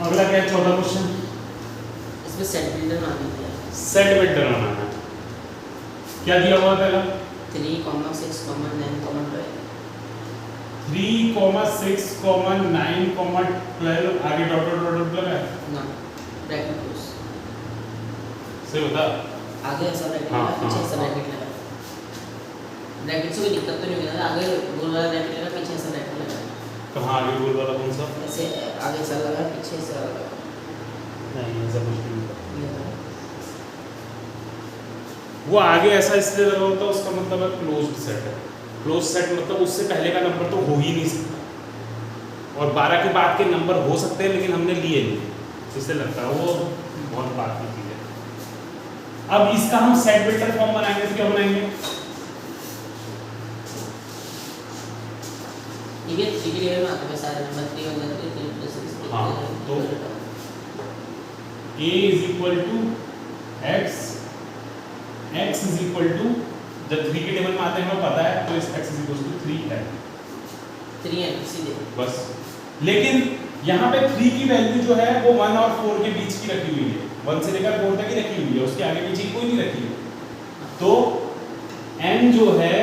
S1: अगला क्या है, चौथा क्वेश्चन।
S2: इसमें सेट बिल्डर मांगी है
S1: सेट बिल्डर बनाना है, क्या दिया हुआ पहला
S2: 3, 6, 9, 12
S1: 3, 6, 9, 12 आगे डॉट डॉट डॉट लगा है
S2: ना ब्रैकेट क्लोज
S1: सही बता।
S2: आगे ऐसा ब्रैकेट
S1: हाँ,
S2: लगा पीछे
S1: हाँ,
S2: ऐसा
S1: हाँ।
S2: ब्रैकेट लगा ब्रैकेट से कोई दिक्कत तो नहीं होगी आगे गोल वाला ब्रैकेट लगा पीछे ऐसा ब्रैकेट लगा
S1: कहाँ आगे बोल वाला कौन सा?
S2: ऐसे आगे ऐसा लगा पीछे ऐसा लगा
S1: नहीं ऐसा कुछ नहीं होता।
S2: ये था
S1: वो आगे ऐसा इसलिए लगा होता है उसका मतलब है क्लोज्ड सेट है। क्लोज सेट मतलब उससे पहले का नंबर तो हो ही नहीं सकता और 12 के बाद के नंबर हो सकते हैं लेकिन हमने लिए नहीं इससे लगता है वो बहुत बात की चीज़ है। अब इसका हम सेट बिल्डर फॉर्म बनाएंगे तो क्या बनाएंगे?
S2: ये 3 के लेवल में आते हैं सारे नंबर 3 1 3 3 प्लस 6
S1: हाँ, तो A is equal to x, x is equal to जब 3 के टेबल में आते हैं हमें पता है तो इस x is equal to 3n
S2: 3 है सीधे
S1: बस। लेकिन यहाँ पे 3 की वैल्यू जो है वो 1 और 4 के बीच की रखी हुई है, 1 से लेकर 4 तक ही रखी हुई है, उसके आगे पीछे की कोई नहीं रखी हुई। तो n जो है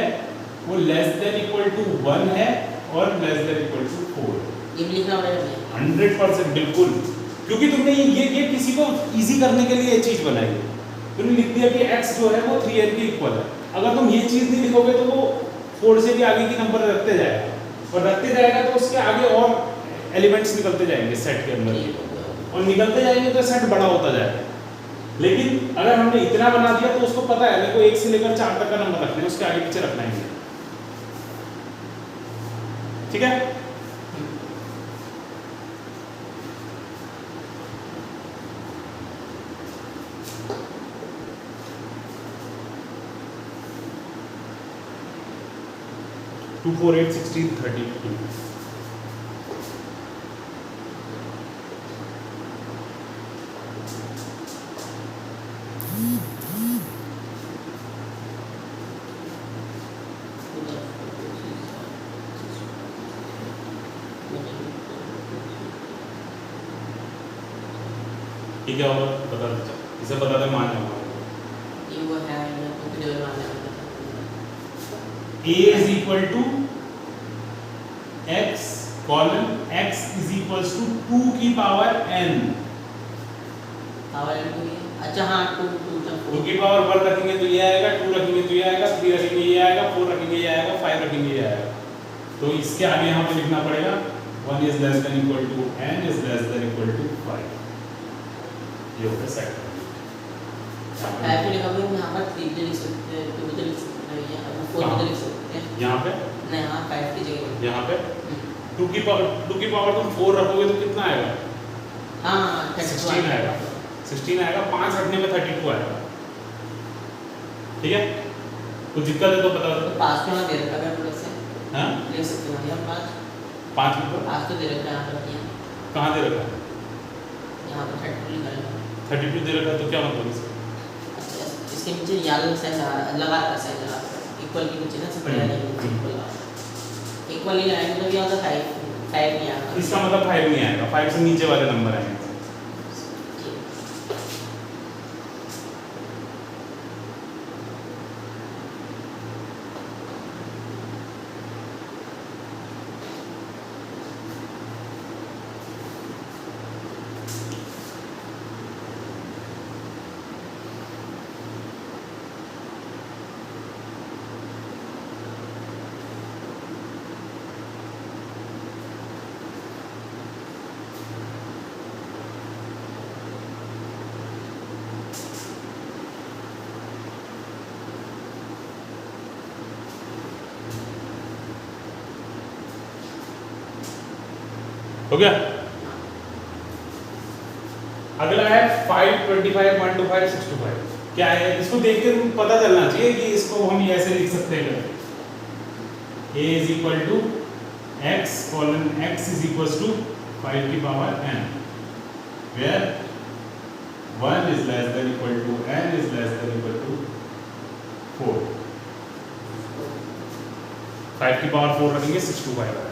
S1: वो लेस देन इक्वल टू 1 है और लेस देन इक्वल टू 4।
S2: ये भी लिखना पड़ेगा
S1: 100% बिल्कुल, क्योंकि तुमने ये किसी को इजी करने के लिए ये चीज बनाई है। तुमने लिख दिया कि x जो है वो 3n के इक्वल है। अगर तुम ये चीज नहीं लिखोगे तो वो 4 से भी आगे की नंबर रखते जाएगा और रखते जाएगा तो उसके आगे और एलिमेंट्स निकलते जाएंगे सेट के अंदर और निकलते जाएंगे तो सेट बड़ा होता जाएगा। लेकिन अगर हमने इतना बना दिया तो उसको पता है देखो 1 से लेकर 4 तक का नंबर रखना है, उसके आगे पीछे रखना ही नहीं, ठीक है। 2 4 8 16 32
S2: 2
S1: ठीक है, और बता दे, इसे बता दे, मान जाऊंगा।
S2: ये वो है ये तो वीडियो में आने वाला
S1: a is equal to x colon x is equals to 2 की पावर n।
S2: पावर टू ये अच्छा हाँ 2
S1: 2 की पावर 1 रखेंगे तो ये आएगा, 2 रखेंगे तो ये आएगा, 3 रखेंगे ये आएगा, 4 रखेंगे ये आएगा, 5 रखेंगे ये आएगा। तो इसके आगे यहाँ पे लिखना पड़ेगा 1 is less than equal to n is less than equal to 5। ये होगा सेट।
S2: टाइप में लिखा हुआ है यहाँ पर 3 भी लिख सकते हैं, 2 भी लिख सकते हैं, या 4 भी लिख सकते हैं।
S1: यहाँ पे
S2: नहीं हाँ 5 की जगह
S1: यहाँ पे 2 की पावर तुम 4 रखोगे तो कितना आएगा?
S2: हाँ
S1: 16 आएगा। 16 आएगा, 5 रखने में 32 आएगा। ठीक है, कुछ दिक्कत है तो बता दो।
S2: तो पास में दे रखा है प्लस से
S1: हाँ
S2: ले सकते हैं हम
S1: 5 लिखो।
S2: पास तो दे रखा है यहाँ पर किया
S1: कहाँ दे रखा है?
S2: यहाँ पर 32 लिखा है।
S1: 32 दे रखा है तो क्या मतलब इसका?
S2: अच्छा इसके नीचे याल साइन लगा रखा साइन लगा इक्वल के नीचे ना सब बढ़िया नहीं इक्वल ही लगाएंगे तो क्या होता है 5 नहीं आएगा।
S1: इसका मतलब 5 नहीं आएगा, 5 से नीचे वाले नंबर आएंगे। हो गया। अगला है 5, 25, 125, 625। क्या है? इसको देख के पता चलना चाहिए कि इसको हम ऐसे लिख सकते हैं। a is equal to x colon x is equal to 5 की power n, where 1 is less than equal to n is less than equal to 4। 5 की पावर 4 रखेंगे 625 आएगा।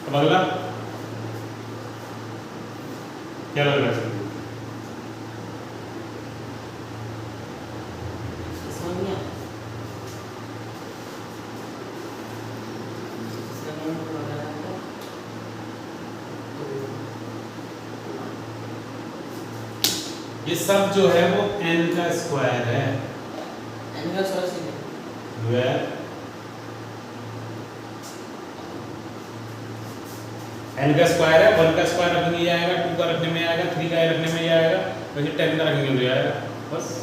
S1: अब अगला क्या लग रहा है?
S2: समझ गया
S1: ये सब जो है वो n का स्क्वायर है,
S2: n का स्क्वायर से
S1: वेयर n का स्क्वायर है, 1 का स्क्वायर रखने में ये आएगा, 2 का रखने में आएगा, 3 का रखने में ये आएगा, वैसे 10 का रखने में ये आएगा। बस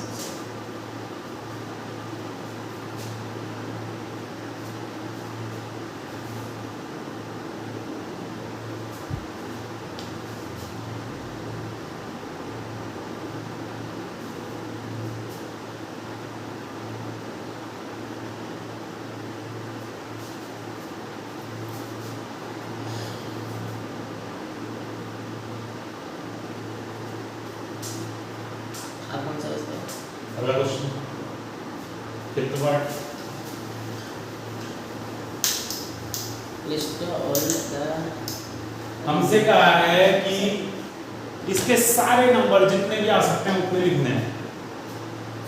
S2: आप कौन सा इसका
S1: अगला question, fifth part.
S2: List all the
S1: हमसे कहा है कि इसके सारे नंबर जितने भी आ सकते हैं उतने लिखने हैं।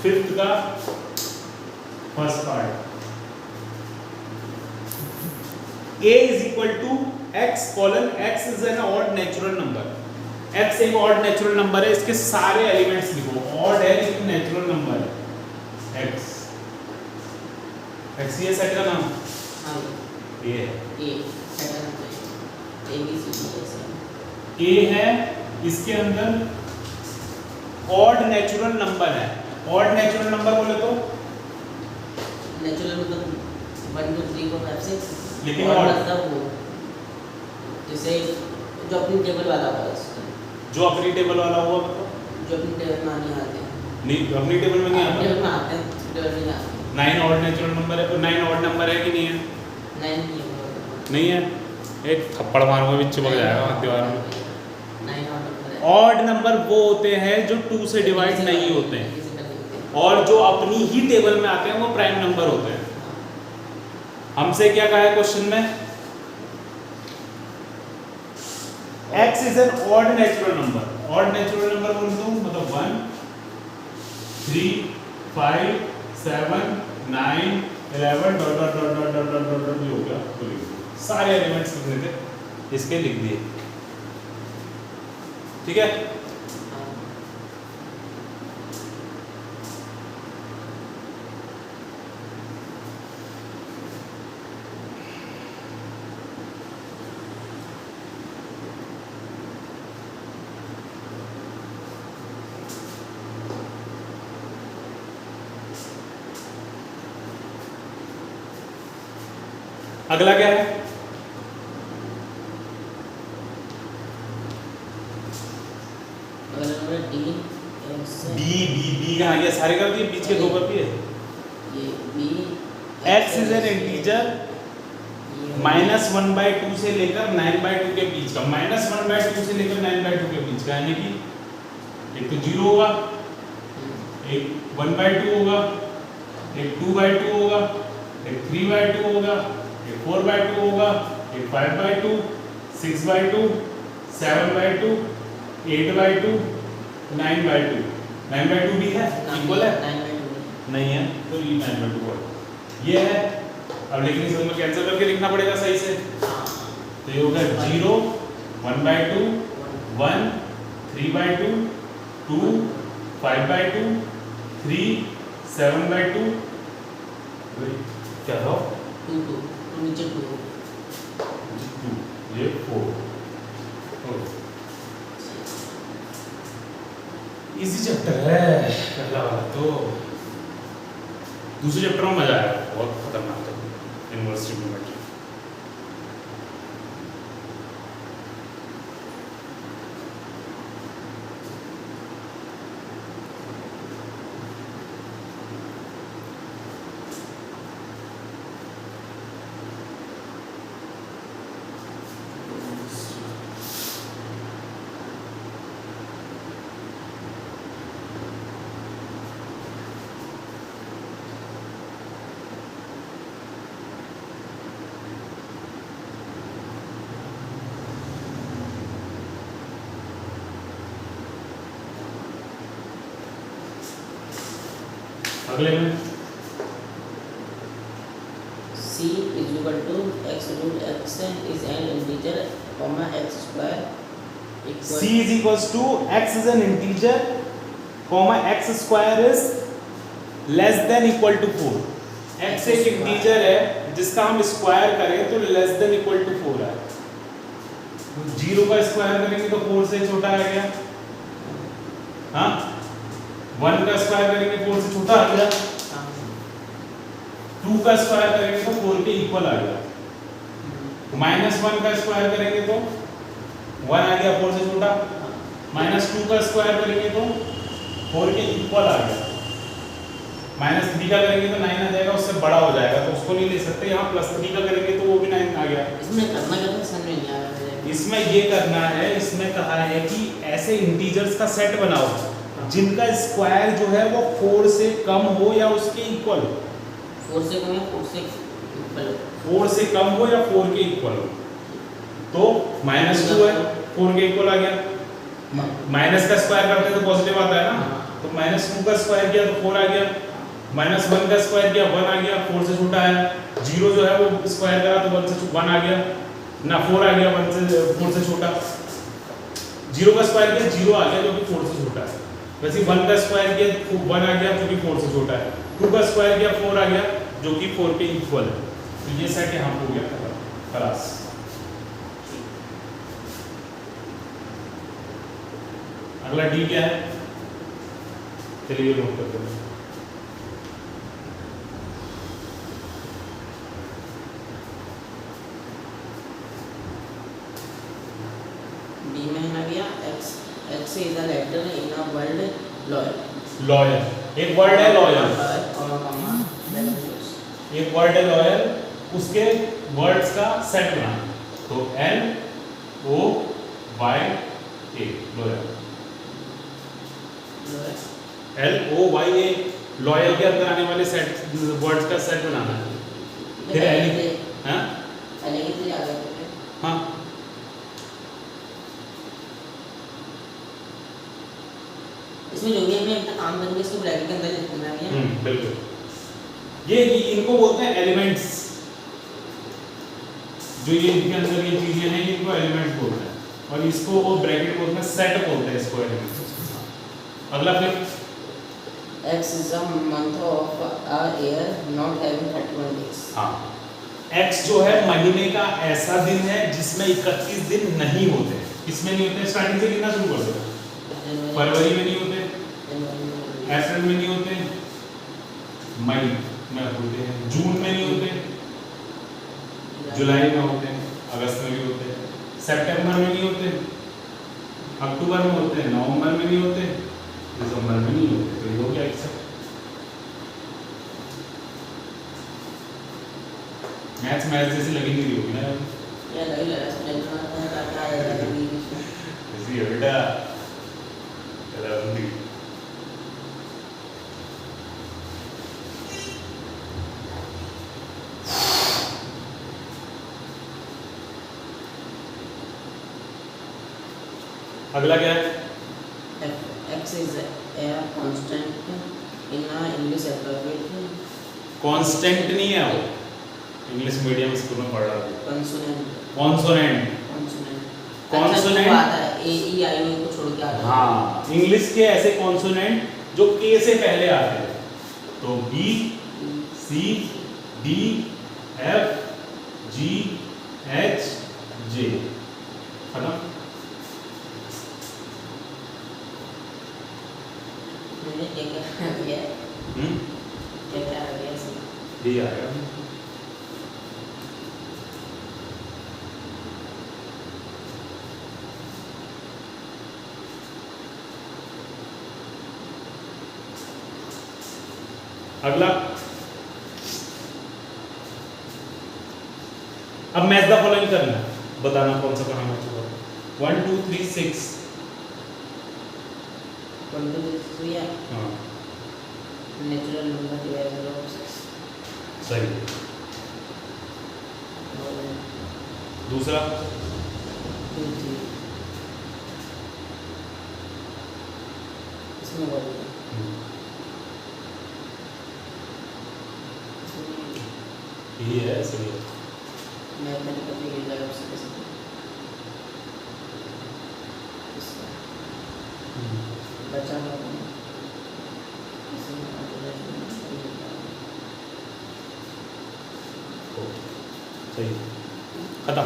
S1: फिफ्थ का first part, a is equal to x colon x is an odd natural number. x एक ऑड नेचुरल नंबर है, इसके सारे एलिमेंट्स लिखो। ऑड है लेकिन नेचुरल नंबर है x। x ये सेट का नाम
S2: हां
S1: ये है,
S2: A second A B C D ऐसे
S1: a है, इसके अंदर ऑड नेचुरल नंबर है। ऑड नेचुरल नंबर बोले तो
S2: नेचुरल मतलब 1 2 3 4 5 6
S1: लेकिन
S2: और
S1: odd-
S2: मतलब वो जैसे जो अपनी टेबल वाला होगा इसका,
S1: जो अपनी टेबल वाला हुआ मतलब
S2: जो अपनी टेबल में नहीं आते हैं,
S1: नहीं, अपनी टेबल में नहीं आता।
S2: टेबल में आते हैं, टेबल में नहीं आते।
S1: 9 ऑड नेचुरल नंबर है, 9 ऑड नंबर है कि नहीं है? नहीं है, एक थप्पड़ मारूंगा भी चिपक जाएगा दीवार में।
S2: 9 ऑड नंबर है।
S1: ऑड नंबर वो होते हैं जो 2 से डिवाइड नहीं होते हैं, और जो अपनी ही टेबल में आते हैं वो प्राइम नंबर होते हैं। हमसे क्या कहा है क्वेश्चन में? x is an odd natural number. Odd natural number बोल दूं मतलब 1 3 5 7 9 11 dot dot dot dot dot dot dot dot हो गया, तो लिख दो। सारे एलिमेंट्स लिखने थे, इसके लिख दिए, ठीक है। अगला क्या है?
S2: अगला number D X
S1: B B B कहाँ गया? सारे कर दिए, बीच के दो कर दिए।
S2: ये B
S1: x is an integer -1/2 से लेकर 9/2 के बीच का, -1/2 से लेकर 9/2 के बीच का, यानी कि एक तो 0 होगा, एक 1/2 होगा, एक 2/2 होगा, एक 3/2 होगा, एक 4/2 होगा, एक 5/2, 6/2, 7/2, 8/2, 9/2। 9/2 भी है, इक्वल है? नहीं है, तो ये 9/2 है, ये है। अब लेकिन इस में कैंसिल करके लिखना पड़ेगा सही से, तो ये होगा 0 1/2 1 3/2 2 5/2 3 7/2, क्या था?
S2: 2 नीचे 2
S1: ये 4। इजी चैप्टर है पहला वाला, तो दूसरे चैप्टर में मजा आया, बहुत खतरनाक था इनवर्स ट्रिग्नोमेट्री। अगले में
S2: C is equal to x root x is an integer, comma x square equal
S1: c is equals to x is an integer, comma x square is less than equal to 4। x एक इंटीजर है जिसका हम स्क्वायर करें तो लेस देन इक्वल टू 4 है। 0 का स्क्वायर करेंगे तो 4 से छोटा आ गया, हाँ। 1 का स्क्वायर करेंगे 4 से छोटा आ गया, 2 का स्क्वायर करेंगे तो 4 के इक्वल आ गया, -1 का स्क्वायर करेंगे तो 1 आ गया 4 से छोटा, -2 का स्क्वायर करेंगे तो 4 के इक्वल आ गया, -3 का करेंगे तो 9 आ जाएगा, उससे बड़ा हो जाएगा तो उसको नहीं ले सकते। यहाँ +3 का करेंगे तो वो भी 9 आ गया।
S2: इसमें करना क्या था समझ में नहीं आ रहा है।
S1: इसमें ये करना है, इसमें कहा है कि ऐसे इंटीजर्स का सेट बनाओ जिनका स्क्वायर जो है वो 4 से कम हो या उसके इक्वल हो।
S2: 4 से कम या 4 से इक्वल?
S1: 4 से कम हो या 4 के इक्वल हो। तो -2 है, 4 के इक्वल आ गया। माइनस का स्क्वायर करते हैं तो पॉजिटिव आता है ना, तो -2 का स्क्वायर किया तो 4 आ गया, -1 का स्क्वायर किया 1 आ गया, 4 से छोटा है। 0 जो है वो स्क्वायर करा तो 1 से 1 आ गया ना, 4 आ गया 1 से 4 से छोटा। 0 का स्क्वायर किया 0 आ गया जो कि 4 से छोटा है। वैसे 1 का स्क्वायर किया 1 आ गया जो कि 4 से छोटा है। 2 का स्क्वायर किया 4 आ गया जो कि 4 के इक्वल है। तो ये सेट यहाँ पे हो गया खलास। अगला डी क्या है, चलिए नोट करते हैं।
S2: X is a letter in a word loyal.
S1: Loyal, एक वर्ड है लॉयल,
S2: comma
S1: एक वर्ड है लॉयल, उसके वर्ड्स का सेट बनाना, तो LOYA लॉयल, LOYA लॉयल के अंदर आने वाले सेट वर्ड्स का सेट बनाना है। फिर हाँ हाँ
S2: इसमें जो भी हमने अपना काम करके इसको ब्रैकेट के अंदर लिखना है।
S1: बिल्कुल, ये इनको बोलते हैं एलिमेंट्स, जो ये इनके अंदर ये चीजें हैं इनको एलिमेंट्स बोलते हैं, और इसको वो ब्रैकेट बोलते हैं, सेट बोलते हैं इसको एलिमेंट्स। अगला फिर
S2: X is a month of a year not having 31 days.
S1: हाँ, X जो है महीने का ऐसा दिन है जिसमें 31 दिन नहीं होते। किसमें नहीं होते? स्टार्टिंग से गिनना शुरू कर दो। फरवरी में नहीं होते, अप्रैल में नहीं होते, मई में होते हैं, जून में नहीं होते, जुलाई में होते हैं, अगस्त में भी होते हैं, सितंबर में नहीं होते, अक्टूबर में होते हैं, नवंबर में नहीं होते, दिसंबर में नहीं होते। तो ये हो गया एक्सेप्ट। मैथ्स जैसी लगी नहीं रही होगी ना
S2: या लग रहा है क्या आएगा
S1: ऐसी है बेटा, चलो बंदी। अगला क्या है?
S2: X is a constant in a English alphabet.
S1: Constant नहीं है वो, इंग्लिश मीडियम स्कूल में पढ़ रहा हूँ।
S2: Consonant.
S1: कॉन्सोनेंट,
S2: Consonant आता है A E I O को छोड़ के आता है।
S1: हाँ, इंग्लिश के ऐसे कॉन्सोनेंट जो के से पहले आते हैं, तो B, C, D, F, G, H, J, खत्म।
S2: मैंने क्या क्या किया है? क्या क्या आ गया इसमें?
S1: D आएगा। अगला, अब मैच द फॉलोइंग करना, बताना कौन सा करना है। 1 2 3 6
S2: 1 2 3 या
S1: हाँ
S2: नेचुरल नंबर डिवाइडेड बाय 6
S1: सही। दूसरा
S2: 2 3 इसमें बोल
S1: ये है सही है।
S2: मैथमेटिकल फिगर लगा सकते हैं इसका बचा हुआ है इसमें
S1: सही, खत्म।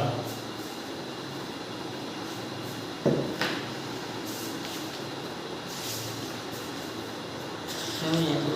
S2: हमें